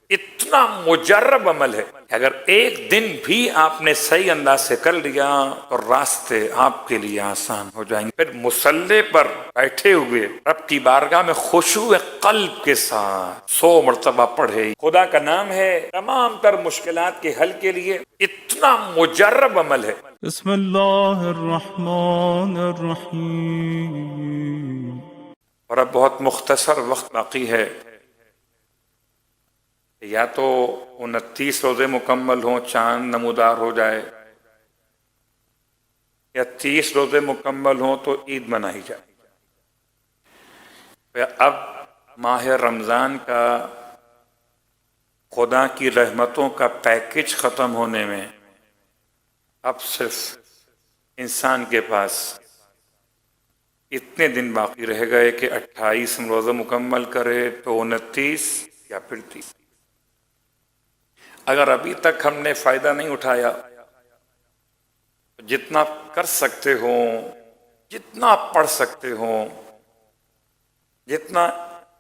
اتنا مجرب عمل ہے کہ اگر ایک دن بھی آپ نے صحیح انداز سے کر لیا تو راستے آپ کے لیے آسان ہو جائیں گے۔ پھر مصلی پر بیٹھے ہوئے رب کی بارگاہ میں خشوع قلب کے ساتھ 100 مرتبہ پڑھے۔ خدا کا نام ہے تمام تر مشکلات کے حل کے لیے، اتنا مجرب عمل ہے۔ بسم اللہ الرحمن الرحیم۔ اور اب بہت مختصر وقت باقی ہے، یا تو 29 روزے مکمل ہوں، چاند نمودار ہو جائے، یا 30 روزے مکمل ہوں تو عید منائی جائے۔ اب ماہ رمضان کا خدا کی رحمتوں کا پیکج ختم ہونے میں اب صرف انسان کے پاس اتنے دن باقی رہ گئے کہ 28 روزہ مکمل کرے تو 29 یا پھر 30۔ اگر ابھی تک ہم نے فائدہ نہیں اٹھایا، جتنا کر سکتے ہوں، جتنا پڑھ سکتے ہوں، جتنا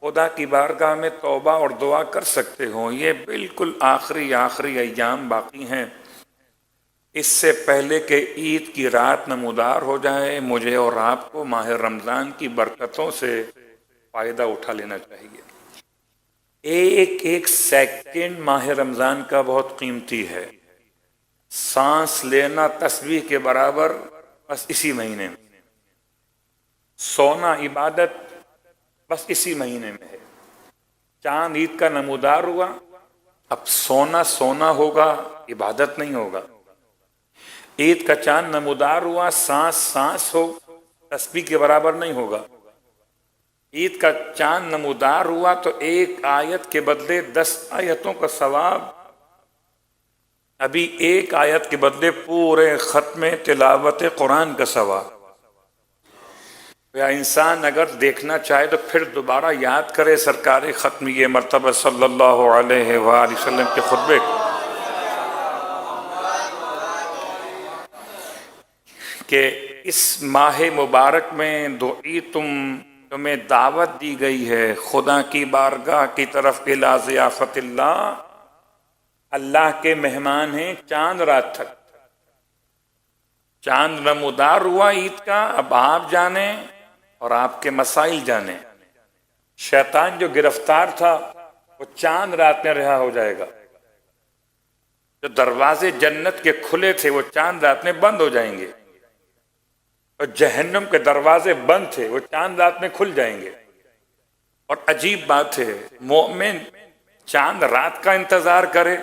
خدا کی بارگاہ میں توبہ اور دعا کر سکتے ہوں، یہ بالکل آخری ایام باقی ہیں، اس سے پہلے کہ عید کی رات نمودار ہو جائے مجھے اور آپ کو ماہ رمضان کی برکتوں سے فائدہ اٹھا لینا چاہیے۔ ایک ایک سیکنڈ ماہ رمضان کا بہت قیمتی ہے۔ سانس لینا تسبیح کے برابر بس اسی مہینے میں، سونا عبادت بس اسی مہینے میں ہے۔ چاند عید کا نمودار ہوا، اب سونا ہوگا، عبادت نہیں ہوگا۔ عید کا چاند نمودار ہوا، سانس ہو، تسبیح کے برابر نہیں ہوگا۔ عید کا چاند نمودار ہوا تو ایک آیت کے بدلے 10 آیتوں کا ثواب، ابھی ایک آیت کے بدلے پورے ختم تلاوت قرآن کا ثواب۔ یا انسان اگر دیکھنا چاہے تو پھر دوبارہ یاد کرے سرکار ختمیہ مرتبہ صلی اللہ علیہ وآلہ وسلم کے خطبے کو، کہ اس ماہ مبارک میں تمہیں دعوت دی گئی ہے خدا کی بارگاہ کی طرف، الی ضیافت اللہ کے مہمان ہیں چاند رات تک۔ چاند نمودار ہوا عید کا، اب آپ جانیں اور آپ کے مسائل جانیں۔ شیطان جو گرفتار تھا وہ چاند رات میں رہا ہو جائے گا، جو دروازے جنت کے کھلے تھے وہ چاند رات میں بند ہو جائیں گے، اور جہنم کے دروازے بند تھے وہ چاند رات میں کھل جائیں گے۔ اور عجیب بات ہے، مومن چاند رات کا انتظار کرے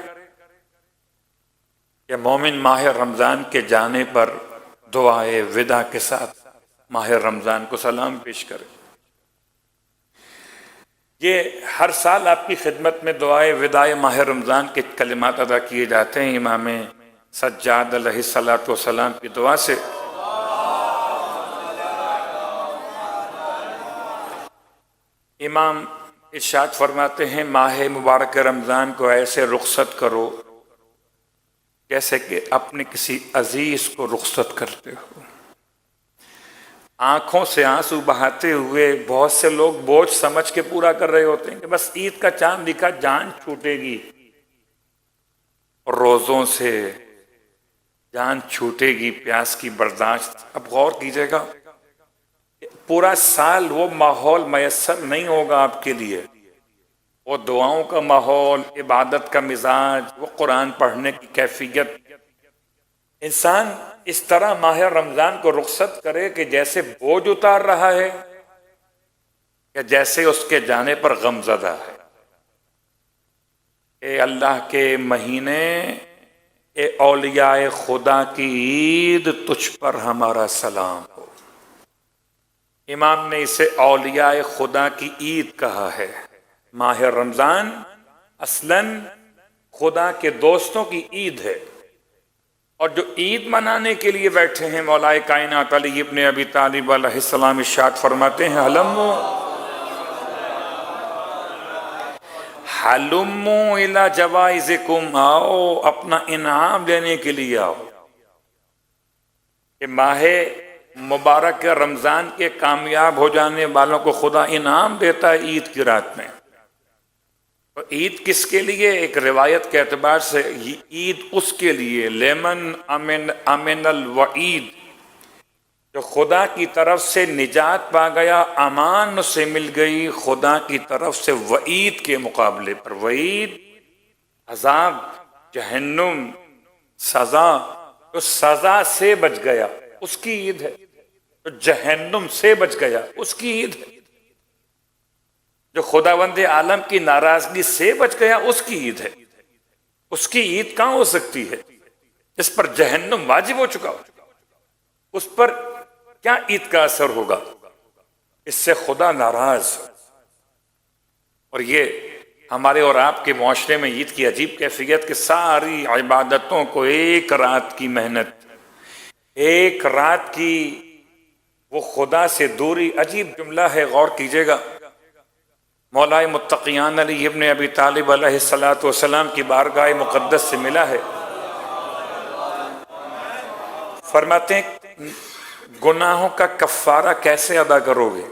یا مومن ماہ رمضان کے جانے پر دعائے وداع کے ساتھ ماہ رمضان کو سلام پیش کرے۔ یہ ہر سال آپ کی خدمت میں دعائے وداع ماہ رمضان کے کلمات ادا کیے جاتے ہیں امام سجاد علیہ السلام کی دعا سے۔ امام ارشاد فرماتے ہیں ماہ مبارک رمضان کو ایسے رخصت کرو جیسے کہ اپنے کسی عزیز کو رخصت کرتے ہو۔ آنکھوں سے آنسو بہاتے ہوئے بہت سے لوگ بوجھ سمجھ کے پورا کر رہے ہوتے ہیں کہ بس عید کا چاند دکھا جان چھوٹے گی، اور روزوں سے جان چھوٹے گی، پیاس کی برداشت۔ اب غور کیجئے گا، پورا سال وہ ماحول میسر نہیں ہوگا آپ کے لیے، وہ دعاؤں کا ماحول، عبادت کا مزاج، وہ قرآن پڑھنے کی کیفیت۔ انسان اس طرح ماہ رمضان کو رخصت کرے کہ جیسے بوجھ اتار رہا ہے یا جیسے اس کے جانے پر غم زدہ ہے۔ اے اللہ کے مہینے، اے اولیاء خدا کی عید، تجھ پر ہمارا سلام ہو۔ امام نے اسے اولیاء خدا کی عید کہا ہے۔ ماہ رمضان اصلاً خدا کے دوستوں کی عید ہے، اور جو عید منانے کے لیے بیٹھے ہیں مولا کائنات علی ابن ابی طالب علیہ السلام ارشاد فرماتے ہیں حلموا الی جوائزکم، آؤ اپنا انعام لینے کے لیے آؤ۔ کہ ماہ مبارک رمضان کے کامیاب ہو جانے والوں کو خدا انعام دیتا ہے عید کی رات میں۔ تو عید کس کے لیے؟ ایک روایت کے اعتبار سے عید اس کے لیے لیمن امن الوعید، جو خدا کی طرف سے نجات پا گیا، امان اسے مل گئی خدا کی طرف سے وعید کے مقابلے پر۔ وعید عذاب، جہنم، سزا، جو سزا سے بچ گیا اس کی عید ہے، جو جہنم سے بچ گیا اس کی عید ہے، جو خداوند عالم کی ناراضگی سے بچ گیا اس کی عید ہے۔ اس کی عید کہاں ہو سکتی ہے؟ اس پر جہنم واجب ہو چکا ہو، اس پر کیا عید کا اثر ہوگا؟ اس سے خدا ناراض ہو۔ اور یہ ہمارے اور آپ کے معاشرے میں عید کی عجیب کیفیت کہ ساری عبادتوں کو ایک رات کی محنت، ایک رات کی وہ خدا سے دوری، عجیب جملہ ہے، غور کیجئے گا۔ مولا متقیان علی ابن ابی طالب علیہ السلام کی بارگاہ مقدس سے ملا ہے، فرماتے ہیں گناہوں کا کفارہ کیسے ادا کرو گے؟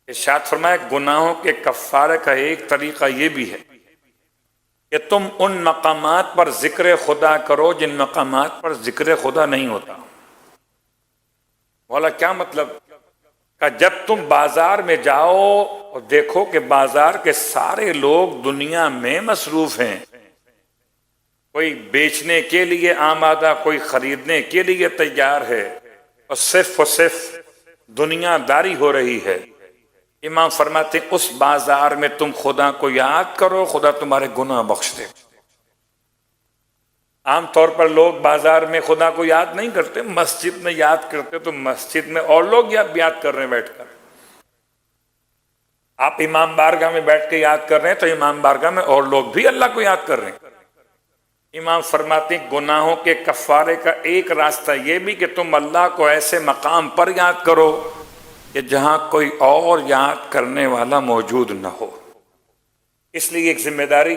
ارشاد فرمایا گناہوں کے کفارے کا ایک طریقہ یہ بھی ہے کہ تم ان مقامات پر ذکر خدا کرو جن مقامات پر ذکر خدا نہیں ہوتا۔ مولا کیا مطلب؟ کہ جب تم بازار میں جاؤ اور دیکھو کہ بازار کے سارے لوگ دنیا میں مصروف ہیں، کوئی بیچنے کے لیے آمادہ، کوئی خریدنے کے لیے تیار ہے، اور صرف دنیا داری ہو رہی ہے، امام فرماتے ہیں اس بازار میں تم خدا کو یاد کرو، خدا تمہارے گناہ بخش دے۔ عام طور پر لوگ بازار میں خدا کو یاد نہیں کرتے، مسجد میں یاد کرتے، تو مسجد میں اور لوگ یاد کر رہے ہیں بیٹھ کر۔ آپ امام بارگاہ میں بیٹھ کے یاد کر رہے ہیں تو امام بارگاہ میں اور لوگ بھی اللہ کو یاد کر رہے ہیں۔ امام فرماتے ہیں گناہوں کے کفارے کا ایک راستہ یہ بھی کہ تم اللہ کو ایسے مقام پر یاد کرو کہ جہاں کوئی اور یاد کرنے والا موجود نہ ہو۔ اس لیے ایک ذمہ داری،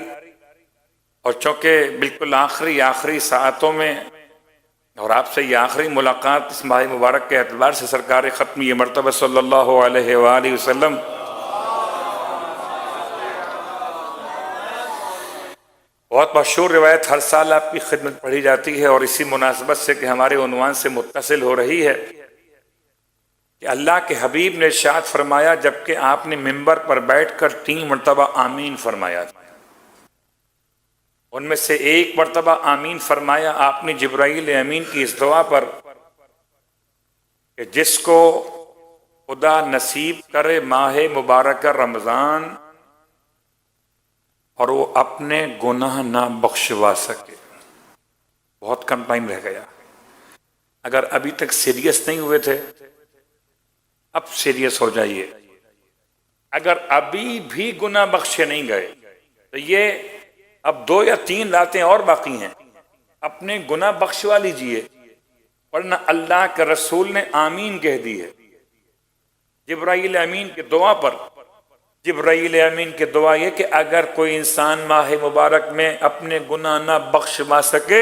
اور چونکہ بالکل آخری ساعتوں میں اور آپ سے یہ آخری ملاقات اس ماہ مبارک کے اعتبار سے، سرکار ختم یہ مرتبہ صلی اللہ علیہ وآلہ وسلم بہت مشہور روایت ہر سال آپ کی خدمت پڑھی جاتی ہے، اور اسی مناسبت سے کہ ہمارے عنوان سے متصل ہو رہی ہے کہ اللہ کے حبیب نے ارشاد فرمایا جبکہ آپ نے منبر پر بیٹھ کر 3 مرتبہ آمین فرمایا، ان میں سے ایک مرتبہ آمین فرمایا آپ نے جبرائیل امین کی اس دعا پر کہ جس کو خدا نصیب کرے ماہ مبارک رمضان اور وہ اپنے گناہ نہ بخشوا سکے۔ بہت کم ٹائم رہ گیا، اگر ابھی تک سیریس نہیں ہوئے تھے اب سیریس ہو جائیے۔ اگر ابھی بھی گناہ بخشے نہیں گئے تو یہ اب 2 یا 3 راتیں اور باقی ہیں، اپنے گناہ بخشوا لیجئے، ورنہ اللہ کے رسول نے آمین کہہ دی ہے جبرائیل امین کی دعا پر۔ جبرائیل امین کی دعا یہ کہ اگر کوئی انسان ماہ مبارک میں اپنے گناہ نہ بخشوا سکے،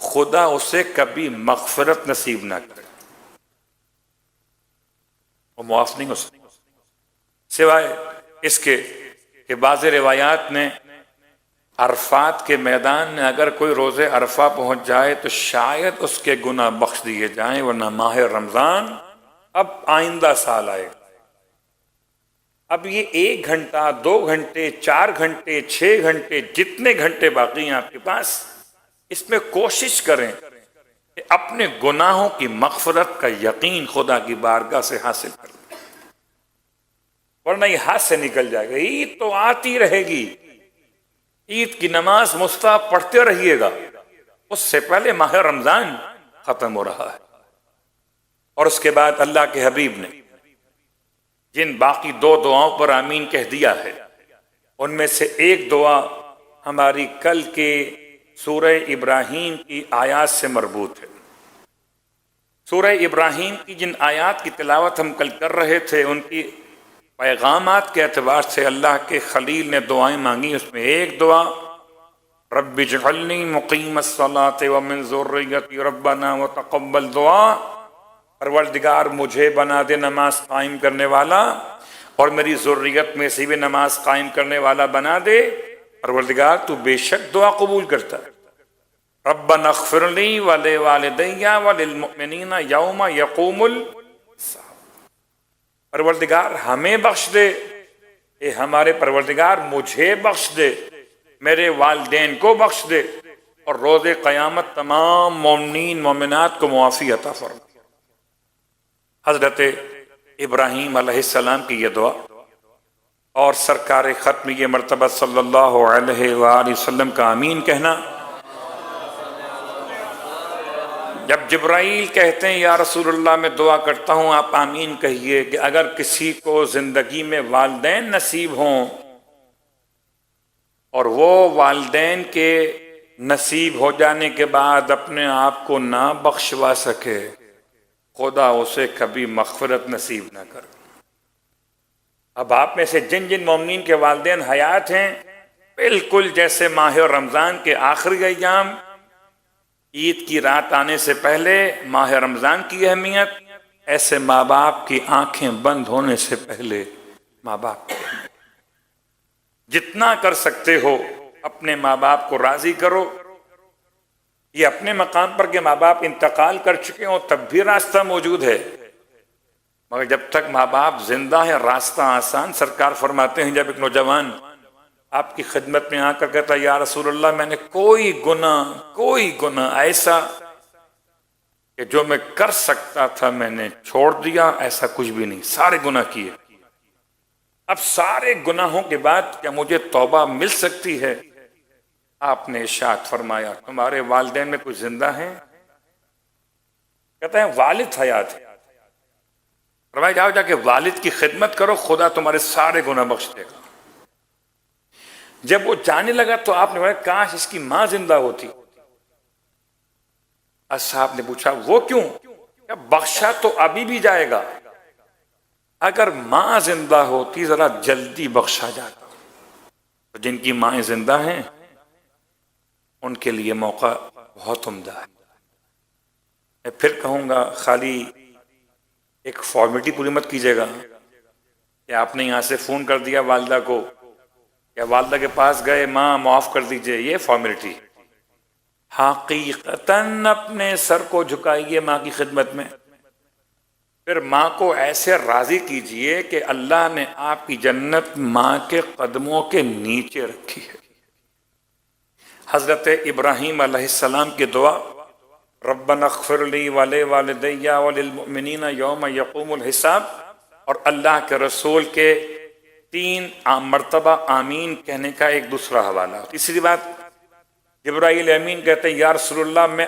خدا اسے کبھی مغفرت نصیب نہ کرے، وہ معاف نہیں ہو سکتا، سوائے اس کے کہ بعض روایات میں عرفات کے میدان میں اگر کوئی روز عرفہ پہنچ جائے تو شاید اس کے گناہ بخش دیے جائیں، ورنہ ماہ رمضان اب آئندہ سال آئے گا۔ اب یہ 1 گھنٹہ 2 گھنٹے 4 گھنٹے 6 گھنٹے جتنے گھنٹے باقی ہیں آپ کے پاس، اس میں کوشش کریں کہ اپنے گناہوں کی مغفرت کا یقین خدا کی بارگاہ سے حاصل کریں، ورنہ یہ ہاتھ سے نکل جائے گا۔ عید تو آتی رہے گی، عید کی نماز مستحب پڑھتے رہیے گا، اس سے پہلے ماہ رمضان ختم ہو رہا ہے۔ اور اس کے بعد اللہ کے حبیب نے جن باقی 2 دعاؤں پر آمین کہہ دیا ہے، ان میں سے ایک دعا ہماری کل کے سورہ ابراہیم کی آیات سے مربوط ہے۔ سورہ ابراہیم کی جن آیات کی تلاوت ہم کل کر رہے تھے، ان کی پیغامات کے اعتبار سے اللہ کے خلیل نے دعائیں مانگی، اس میں ایک دعا رب اجعلنی مقیم الصلاۃ ومن ذریتی ربنا وتقبل دعا، پروردگار مجھے بنا دے نماز قائم کرنے والا اور میری ذریت میں سے بھی نماز قائم کرنے والا بنا دے۔ پروردگار تو بے شک دعا قبول کرتا ہے۔ ربنا اغفر لی ولوالدی وللمؤمنین یوم یقوم الحساب۔ پروردگار ہمیں بخش دے، اے ہمارے پروردگار مجھے بخش دے، میرے والدین کو بخش دے، اور روز قیامت تمام مومنین مومنات کو معافی عطا فرما۔ حضرت ابراہیم علیہ السلام کی یہ دعا اور سرکار ختم یہ مرتبہ صلی اللہ علیہ وآلہ وسلم کا آمین کہنا۔ جب جبرائیل کہتے ہیں یا رسول اللہ میں دعا کرتا ہوں، آپ آمین کہیے کہ اگر کسی کو زندگی میں والدین نصیب ہوں اور وہ والدین کے نصیب ہو جانے کے بعد اپنے آپ کو نہ بخشوا سکے، خدا اسے کبھی مغفرت نصیب نہ کرے۔ اب آپ میں سے جن جن مومنین کے والدین حیات ہیں، بالکل جیسے ماہ رمضان کے آخری ایام، عید کی رات آنے سے پہلے ماہ رمضان کی اہمیت، ایسے ماں باپ کی آنکھیں بند ہونے سے پہلے ماں باپ کی اہمیت۔ جتنا کر سکتے ہو اپنے ماں باپ کو راضی کرو۔ یہ اپنے مقام پر کہ ماں باپ انتقال کر چکے ہوں تب بھی راستہ موجود ہے، مگر جب تک ماں باپ زندہ ہے راستہ آسان۔ سرکار فرماتے ہیں جب ایک نوجوان آپ کی خدمت میں آ کر کہتا یا رسول اللہ میں نے کوئی گناہ ایسا کہ جو میں کر سکتا تھا میں نے چھوڑ دیا، ایسا کچھ بھی نہیں، سارے گناہ کیے، اب سارے گناہوں کے بعد کیا مجھے توبہ مل سکتی ہے؟ آپ نے ارشاد فرمایا تمہارے والدین میں کوئی زندہ ہیں؟ کہتا ہے والد حیات ہے۔ فرمایا جاؤ جا کے والد کی خدمت کرو، خدا تمہارے سارے گناہ بخش دے گا۔ جب وہ جانے لگا تو آپ نے بولا کاش اس کی ماں زندہ ہوتی۔ اصحاب نے پوچھا وہ کیوں؟ کہ بخشا تو ابھی بھی جائے گا، اگر ماں زندہ ہوتی ذرا جلدی بخشا جاتا۔ تو جن کی مائیں زندہ ہیں ان کے لیے موقع بہت عمدہ ہے۔ میں پھر کہوں گا خالی ایک فارمیلٹی پوری مت کیجیے گا کہ آپ نے یہاں سے فون کر دیا والدہ کو یا والدہ کے پاس گئے ماں معاف کر دیجئے، یہ فارمیلٹی۔ حقیقتاً اپنے سر کو جھکائیے ماں کی خدمت میں، پھر ماں کو ایسے راضی کیجئے کہ اللہ نے آپ کی جنت ماں کے قدموں کے نیچے رکھی ہے۔ حضرت ابراہیم علیہ السلام کی دعا ربنا اغفر لی ولوالدی وللمؤمنین یوم یقوم الحساب، اور اللہ کے رسول کے 3 مرتبہ آمین کہنے کا ایک دوسرا حوالہ۔ تیسری بات، جبرائیل امین کہتے ہیں یا رسول اللہ میں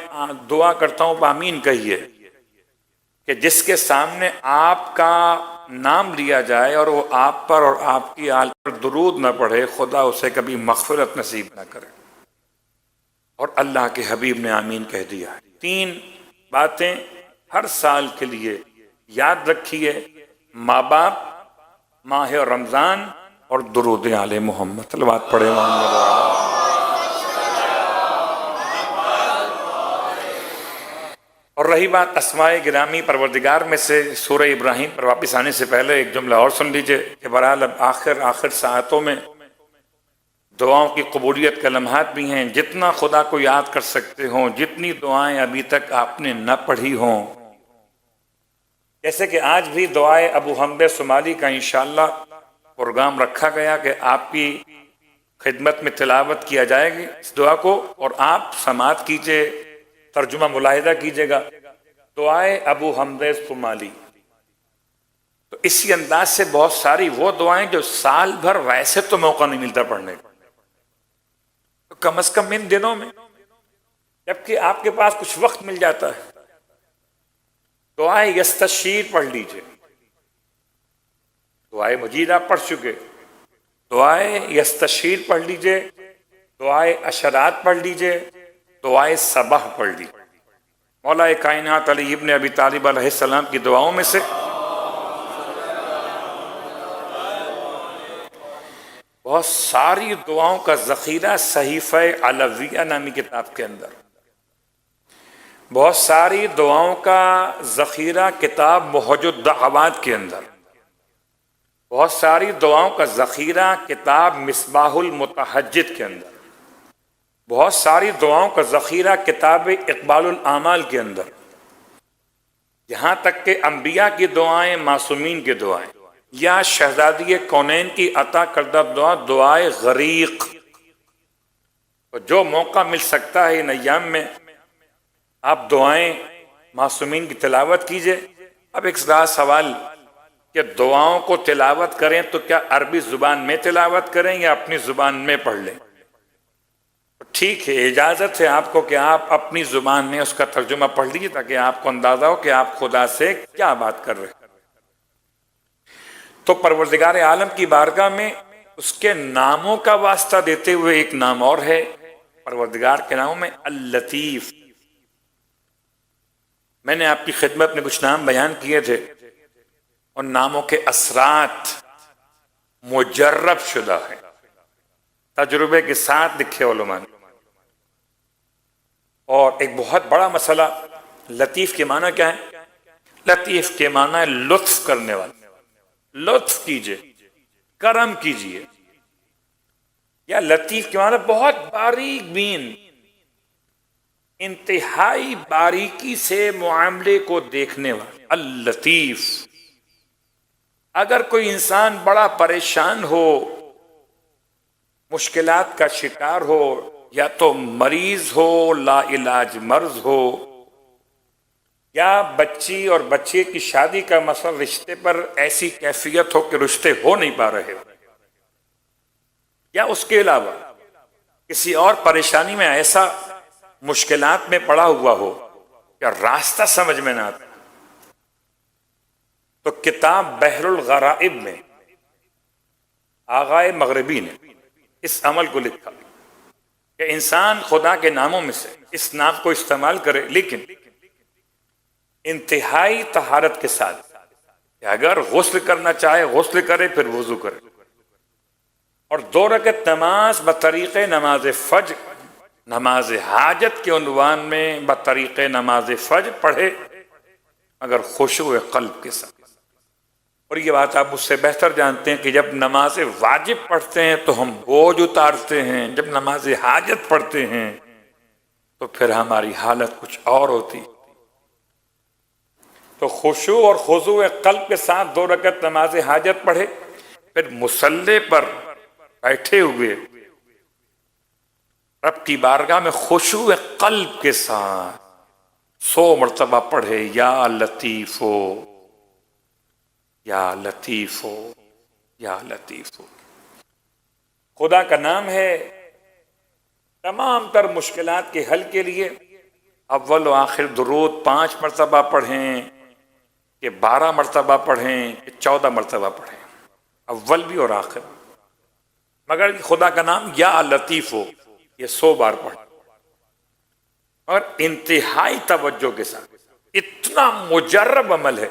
دعا کرتا ہوں آمین کہیے کہ جس کے سامنے آپ کا نام لیا جائے اور وہ آپ پر اور آپ کی آل پر درود نہ پڑھے، خدا اسے کبھی مغفرت نصیب نہ کرے۔ اور اللہ کے حبیب نے آمین کہہ دیا ہے۔ 3 باتیں ہر سال کے لیے یاد رکھیے، ماں باپ، ماہ رمضان اور درود آل محمد۔ صلوات پڑھے محمد والا۔ اور رہی بات اسماء گرامی پروردگار میں سے سورہ ابراہیم پر واپس آنے سے پہلے ایک جملہ اور سن لیجئے کہ بہرحال اب آخر ساعتوں میں دعاؤں کی قبولیت کے لمحات بھی ہیں۔ جتنا خدا کو یاد کر سکتے ہوں، جتنی دعائیں ابھی تک آپ نے نہ پڑھی ہوں، جیسے کہ آج بھی دعائے ابو حمد صومالی کا انشاءاللہ پروگرام رکھا گیا کہ آپ کی خدمت میں تلاوت کیا جائے گی اس دعا کو، اور آپ سماعت کیجئے، ترجمہ ملاحظہ کیجئے گا۔ دعائے ابو حمد صومالی، تو اسی انداز سے بہت ساری وہ دعائیں جو سال بھر ویسے تو موقع نہیں ملتا پڑھنے کا، تو کم از کم ان دنوں میں جبکہ آپ کے پاس کچھ وقت مل جاتا ہے، دعائے یستشیر پڑھ لیجئے۔ دعائے مجید آپ پڑھ چکے، دعائے یستشیر پڑھ لیجئے، دعائے اشرات پڑھ لیجئے، دعائے صباح پڑھ لیجئے۔ مولا کائنات علی ابن ابی طالب علیہ السلام کی دعاؤں میں سے بہت ساری دعاؤں کا ذخیرہ صحیفہ علویہ نامی کتاب کے اندر، بہت ساری دعاؤں کا ذخیرہ کتاب محج الدعوات کے اندر، بہت ساری دعاؤں کا ذخیرہ کتاب مصباح المتحجد کے اندر، بہت ساری دعاؤں کا ذخیرہ کتاب اقبال الاعمال کے اندر، یہاں تک کہ انبیاء کی دعائیں، معصومین کی دعائیں، یا شہزادی کونین کی عطا کردہ دعا دعائے غریق. تو جو موقع مل سکتا ہے ان ایام میں آپ دعائیں معصومین کی تلاوت کیجئے. اب ایک سوال کہ دعاؤں کو تلاوت کریں تو کیا عربی زبان میں تلاوت کریں یا اپنی زبان میں پڑھ لیں؟ ٹھیک ہے، اجازت ہے آپ کو کہ آپ اپنی زبان میں اس کا ترجمہ پڑھ لیجیے تاکہ آپ کو اندازہ ہو کہ آپ خدا سے کیا بات کر رہے ہیں. تو پروردگار عالم کی بارگاہ میں اس کے ناموں کا واسطہ دیتے ہوئے ایک نام اور ہے پروردگار کے ناموں میں، اللطیف. میں نے آپ کی خدمت میں کچھ نام بیان کیے تھے، ان ناموں کے اثرات مجرب شدہ ہیں، تجربے کے ساتھ لکھے علماء نے. اور ایک بہت بڑا مسئلہ، لطیف کے معنی کیا ہے؟ لطیف کے معنی ہے لطف کرنے والا. لطف کیجئے، کرم کیجئے. یا لطیف کے معنی بہت باریک بین، انتہائی باریکی سے معاملے کو دیکھنے والا. اللطیف. اگر کوئی انسان بڑا پریشان ہو، مشکلات کا شکار ہو، یا تو مریض ہو، لا علاج مرض ہو، یا بچی اور بچے کی شادی کا مسئلہ، رشتے پر ایسی کیفیت ہو کہ رشتے ہو نہیں پا رہے ہو، یا اس کے علاوہ کسی اور پریشانی میں ایسا مشکلات میں پڑا ہوا ہو کہ راستہ سمجھ میں نہ آتا، تو کتاب بحر الغرائب میں آغائے مغربی نے اس عمل کو لکھا کہ انسان خدا کے ناموں میں سے اس نام کو استعمال کرے، لیکن انتہائی طہارت کے ساتھ، کہ اگر غسل کرنا چاہے غسل کرے، پھر وضو کرے، اور 2 رکعت نماز بطریق نماز فجر، نماز حاجت کے عنوان میں بطریق نماز فجر پڑھے، مگر خشوع قلب کے ساتھ. اور یہ بات آپ مجھ سے بہتر جانتے ہیں کہ جب نماز واجب پڑھتے ہیں تو ہم بوجھ اتارتے ہیں، جب نماز حاجت پڑھتے ہیں تو پھر ہماری حالت کچھ اور ہوتی. تو خشوع اور خضوع قلب کے ساتھ 2 رکعت نماز حاجت پڑھے، پھر مصلی پر بیٹھے ہوئے رب کی بارگاہ میں خشوع قلب کے ساتھ 100 مرتبہ پڑھے، یا لطیف ہو، یا لطیف ہو، یا لطیف ہو. خدا کا نام ہے تمام تر مشکلات کے حل کے لیے. اول و آخر درود 5 مرتبہ پڑھیں کہ 12 مرتبہ پڑھیں کہ 14 مرتبہ پڑھیں، اول بھی اور آخر. مگر خدا کا نام یا لطیف ہو یہ 100 بار پڑھیں، اور انتہائی توجہ کے ساتھ. اتنا مجرب عمل ہے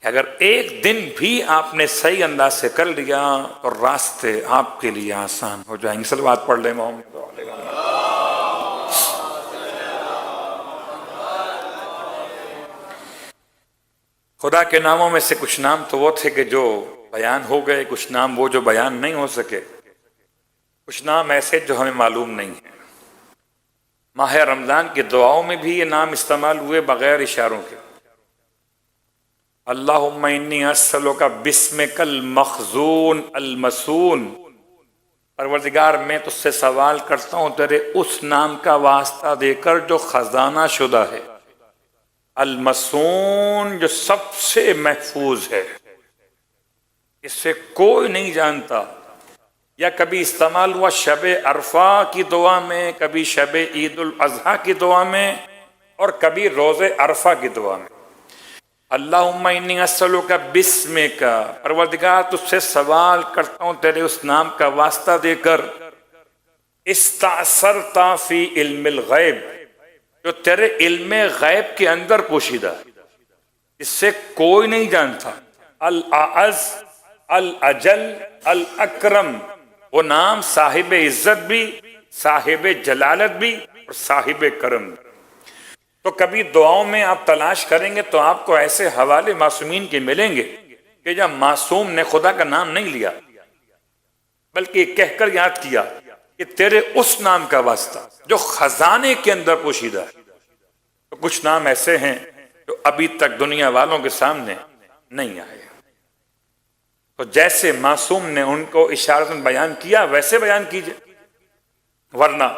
کہ اگر ایک دن بھی آپ نے صحیح انداز سے کر لیا تو راستے آپ کے لیے آسان ہو جائیں گے. صلوات پڑھ لیں محمد علیہ وسلم. خدا کے ناموں میں سے کچھ نام تو وہ تھے کہ جو بیان ہو گئے، کچھ نام وہ جو بیان نہیں ہو سکے، کچھ نام ایسے جو ہمیں معلوم نہیں ہیں. ماہ رمضان کی دعاؤں میں بھی یہ نام استعمال ہوئے بغیر اشاروں کے. اللہم انی اسألک بسمک المخزون المصون. پروردگار میں تجھ سے سوال کرتا ہوں تیرے اس نام کا واسطہ دے کر جو خزانہ شدہ ہے، المصون جو سب سے محفوظ ہے، اس سے کوئی نہیں جانتا. یا کبھی استعمال ہوا شب عرفہ کی دعا میں، کبھی شب عید الاضحیٰ کی دعا میں، اور کبھی روز عرفہ کی دعا میں. اللہم انی اسألک بسمک، پروردگار تجھ سے سوال کرتا ہوں تیرے اس نام کا واسطہ دے کر، استأثرت فی علم الغیب، جو تیرے علم غیب کے اندر پوشیدہ ہے، اس سے کوئی نہیں جانتا. الاعز الاجل الاکرم، وہ نام صاحب عزت بھی، صاحب جلالت بھی، اور صاحب کرم بھی. تو کبھی دعاؤں میں آپ تلاش کریں گے تو آپ کو ایسے حوالے معصومین کے ملیں گے کہ جب معصوم نے خدا کا نام نہیں لیا بلکہ یہ کہہ کر یاد کیا کہ تیرے اس نام کا واسطہ جو خزانے کے اندر پوشیدہ ہے. تو کچھ نام ایسے ہیں جو ابھی تک دنیا والوں کے سامنے نہیں آئے. تو جیسے معصوم نے ان کو اشارتاً بیان کیا ویسے بیان کیجئے، ورنہ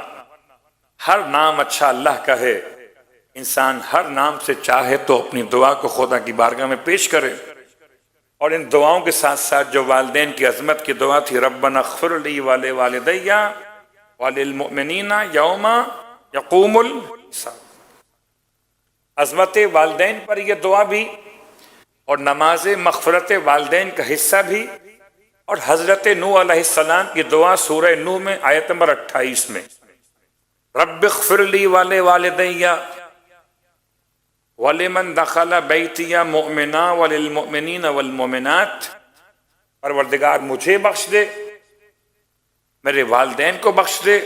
ہر نام اچھا اللہ کا ہے. انسان ہر نام سے چاہے تو اپنی دعا کو خدا کی بارگاہ میں پیش کرے. اور ان دعاؤں کے ساتھ ساتھ جو والدین کی عظمت کی دعا تھی، ربنا اغفر لی ولوالدی وللمؤمنین یوم یقوم الحساب، عظمت والدین پر یہ دعا بھی، اور نماز مغفرت والدین کا حصہ بھی، اور حضرت نوح علیہ السلام کی دعا سورہ نوح میں آیت نمبر 28 میں، رب اغفر لی ولوالدی ولمن دخل بیتی مؤمنا وللمؤمنین والمؤمنات، پروردگار مجھے بخش دے، میرے والدین کو بخش دے،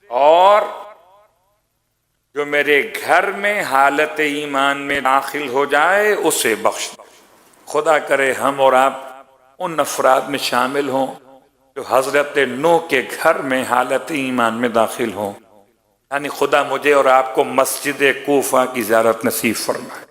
اور جو میرے گھر میں حالت ایمان میں داخل ہو جائے اسے بخش دے. خدا کرے ہم اور آپ ان افراد میں شامل ہوں جو حضرت نوح کے گھر میں حالت ایمان میں داخل ہوں. یعنی خدا مجھے اور آپ کو مسجد کوفہ کی زیارت نصیب فرمائے.